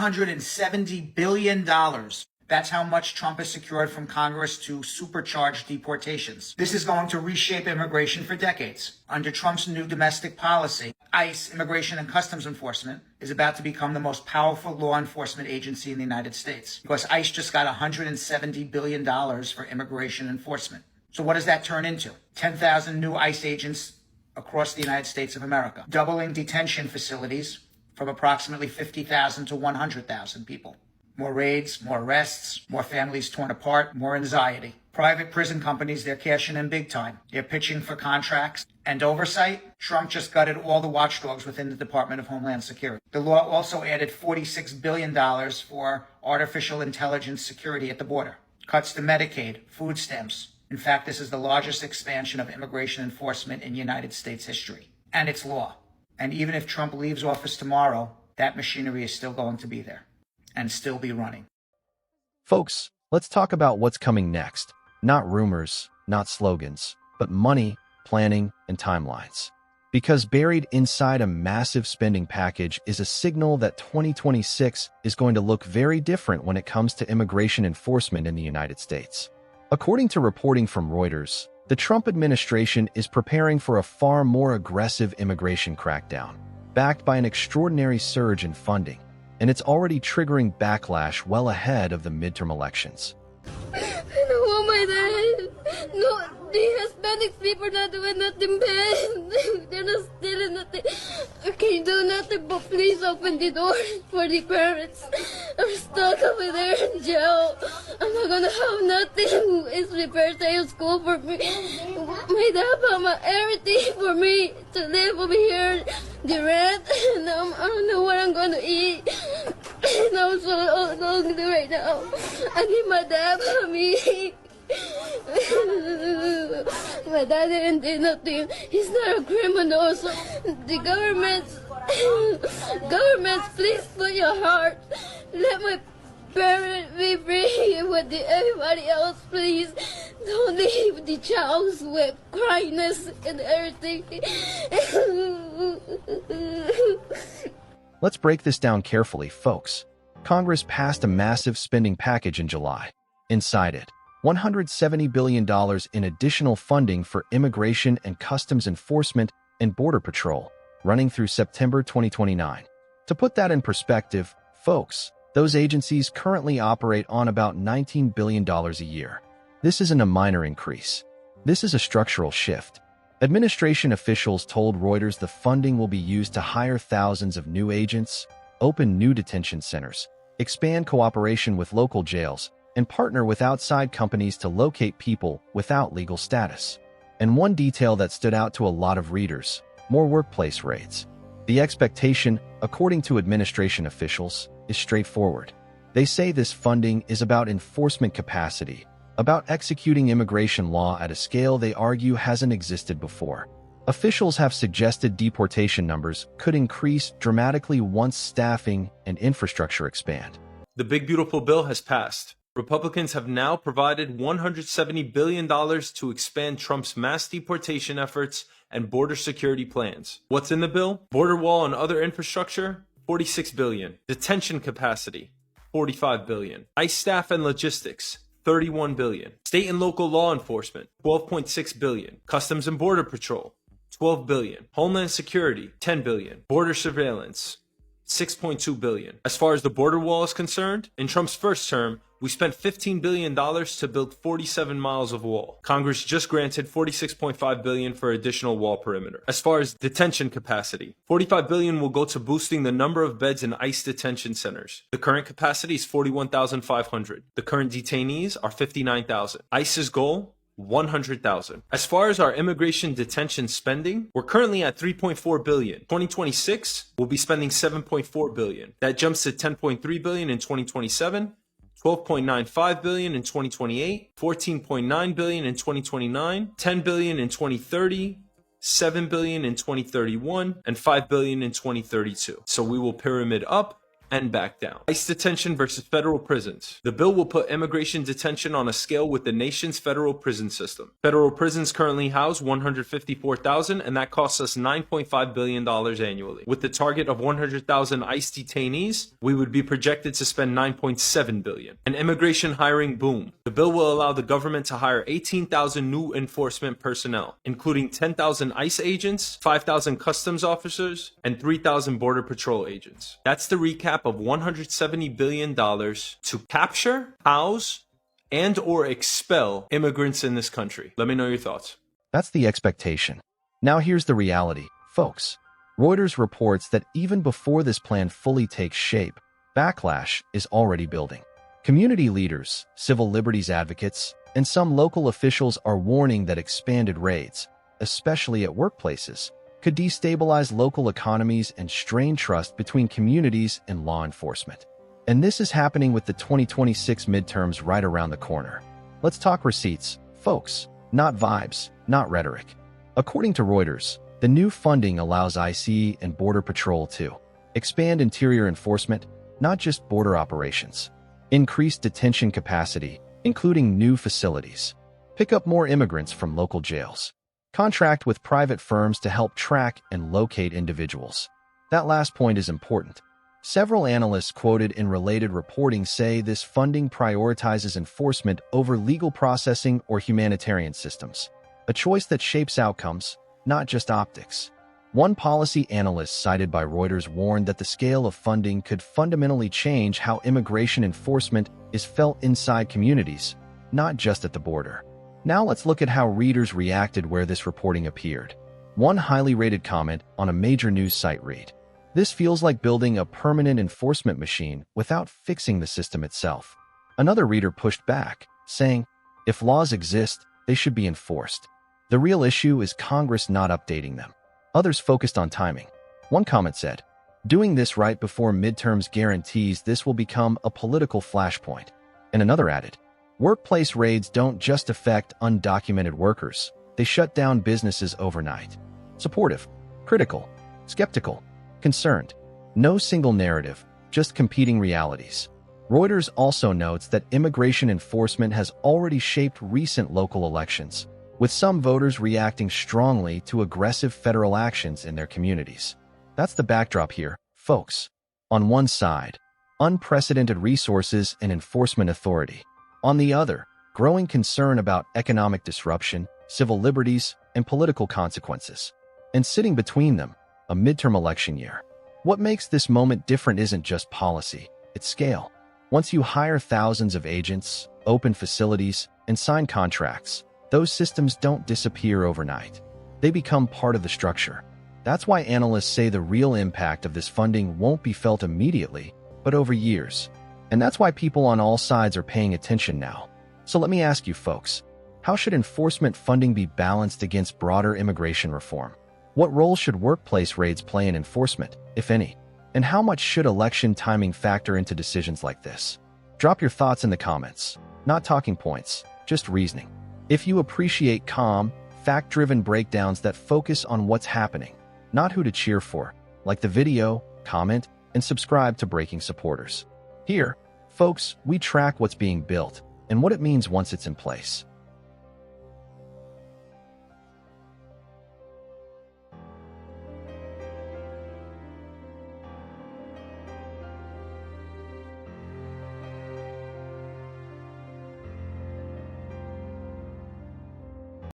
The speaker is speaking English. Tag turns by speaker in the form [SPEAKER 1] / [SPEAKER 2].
[SPEAKER 1] $170 billion. That's how much Trump has secured from Congress to supercharge deportations. This is going to reshape immigration for decades. Under Trump's new domestic policy, ICE, Immigration and Customs Enforcement, is about to become the most powerful law enforcement agency in the United States because ICE just got $170 billion for immigration enforcement. So what does that turn into? 10,000 new ICE agents across the United States of America, doubling detention facilities from approximately 50,000 to 100,000 people. More raids, more arrests, more families torn apart, more anxiety. Private prison companies, they're cashing in big time. They're pitching for contracts and oversight. Trump just gutted all the watchdogs within the Department of Homeland Security. The law also added $46 billion for artificial intelligence security at the border. Cuts to Medicaid, food stamps. In fact, this is the largest expansion of immigration enforcement in United States history. And it's law. And even if Trump leaves office tomorrow, that machinery is still going to be there and still be running.
[SPEAKER 2] Folks, let's talk about what's coming next. Not rumors, not slogans, but money, planning, and timelines. Because buried inside a massive spending package is a signal that 2026 is going to look very different when it comes to immigration enforcement in the United States. According to reporting from Reuters, the Trump administration is preparing for a far more aggressive immigration crackdown, backed by an extraordinary surge in funding, and it's already triggering backlash well ahead of the midterm elections.
[SPEAKER 3] I don't want my dad. No, the Hispanic people not doing nothing bad. They're not stealing nothing. I can't do nothing but please open the door for the parents. I'm stuck over there in jail. I'm not gonna have nothing. It's the first day of school for me. My dad bought everything for me to live over here. The rent, and I don't know what I'm gonna eat. And I'm so lonely right now. I need my dad for me. My dad didn't do nothing. He's not a criminal. So the government, please put your heart. Let my parents be free with everybody else, please. Don't leave the child with cryness and everything.
[SPEAKER 2] Let's break this down carefully, folks. Congress passed a massive spending package in July. Inside it, $170 billion in additional funding for immigration and customs enforcement and border patrol, running through September 2029. To put that in perspective, folks, those agencies currently operate on about $19 billion a year. This isn't a minor increase. This is a structural shift. Administration officials told Reuters the funding will be used to hire thousands of new agents, open new detention centers, expand cooperation with local jails, and partner with outside companies to locate people without legal status. And one detail that stood out to a lot of readers: more workplace raids. The expectation, according to administration officials, is straightforward. They say this funding is about enforcement capacity, about executing immigration law at a scale they argue hasn't existed before. Officials have suggested deportation numbers could increase dramatically once staffing and infrastructure expand.
[SPEAKER 4] The big beautiful bill has passed. Republicans have now provided $170 billion to expand Trump's mass deportation efforts and border security plans. What's in the bill? Border wall and other infrastructure, $46 billion. Detention capacity, $45 billion. ICE staff and logistics, $31 billion. State and local law enforcement, $12.6 billion. Customs and Border Patrol, $12 billion. Homeland Security, $10 billion. Border surveillance, $6.2 billion. As far as the border wall is concerned, in Trump's first term, we spent $15 billion to build 47 miles of wall. Congress just granted $46.5 billion for additional wall perimeter. As far as detention capacity, $45 billion will go to boosting the number of beds in ICE detention centers. The current capacity is 41,500. The current detainees are 59,000. ICE's goal, 100,000. As far as our immigration detention spending, we're currently at $3.4 billion. 2026, we'll be spending $7.4 billion. That jumps to $10.3 billion in 2027, $12.95 billion in 2028, $14.9 billion in 2029, $10 billion in 2030, $7 billion in 2031, and $5 billion in 2032. So we will pyramid up and back down. ICE detention versus federal prisons. The bill will put immigration detention on a scale with the nation's federal prison system. Federal prisons currently house 154,000, and that costs us $9.5 billion annually. With the target of 100,000 ICE detainees, we would be projected to spend $9.7 billion. An immigration hiring boom. The bill will allow the government to hire 18,000 new enforcement personnel, including 10,000 ICE agents, 5,000 customs officers, and 3,000 Border Patrol agents. That's the recap of $170 billion to capture, house, and or expel immigrants in this country. Let me know your thoughts.
[SPEAKER 2] That's the expectation. Now here's the reality, folks. Reuters reports that even before this plan fully takes shape, backlash is already building. Community leaders, civil liberties advocates, and some local officials are warning that expanded raids, especially at workplaces, could destabilize local economies and strain trust between communities and law enforcement. And this is happening with the 2026 midterms right around the corner. Let's talk receipts, folks, not vibes, not rhetoric. According to Reuters, the new funding allows ICE and Border Patrol to expand interior enforcement, not just border operations, increase detention capacity, including new facilities, pick up more immigrants from local jails, contract with private firms to help track and locate individuals. That last point is important. Several analysts quoted in related reporting say this funding prioritizes enforcement over legal processing or humanitarian systems, a choice that shapes outcomes, not just optics. One policy analyst cited by Reuters warned that the scale of funding could fundamentally change how immigration enforcement is felt inside communities, not just at the border. Now let's look at how readers reacted where this reporting appeared. One highly rated comment on a major news site read, "This feels like building a permanent enforcement machine without fixing the system itself." Another reader pushed back, saying, "If laws exist, they should be enforced. The real issue is Congress not updating them." Others focused on timing. One comment said, "Doing this right before midterms guarantees this will become a political flashpoint." And another added, "Workplace raids don't just affect undocumented workers, they shut down businesses overnight." Supportive, critical, skeptical, concerned. No single narrative, just competing realities. Reuters also notes that immigration enforcement has already shaped recent local elections, with some voters reacting strongly to aggressive federal actions in their communities. That's the backdrop here, folks. On one side, unprecedented resources and enforcement authority. On the other, growing concern about economic disruption, civil liberties, and political consequences. And sitting between them, a midterm election year. What makes this moment different isn't just policy, it's scale. Once you hire thousands of agents, open facilities, and sign contracts, those systems don't disappear overnight. They become part of the structure. That's why analysts say the real impact of this funding won't be felt immediately, but over years. And that's why people on all sides are paying attention now. So let me ask you folks, how should enforcement funding be balanced against broader immigration reform? What role should workplace raids play in enforcement, if any? And how much should election timing factor into decisions like this? Drop your thoughts in the comments. Not talking points, just reasoning. If you appreciate calm, fact-driven breakdowns that focus on what's happening, not who to cheer for, like the video, comment, and subscribe to Breaking Supporters. Here, folks, we track what's being built and what it means once it's in place.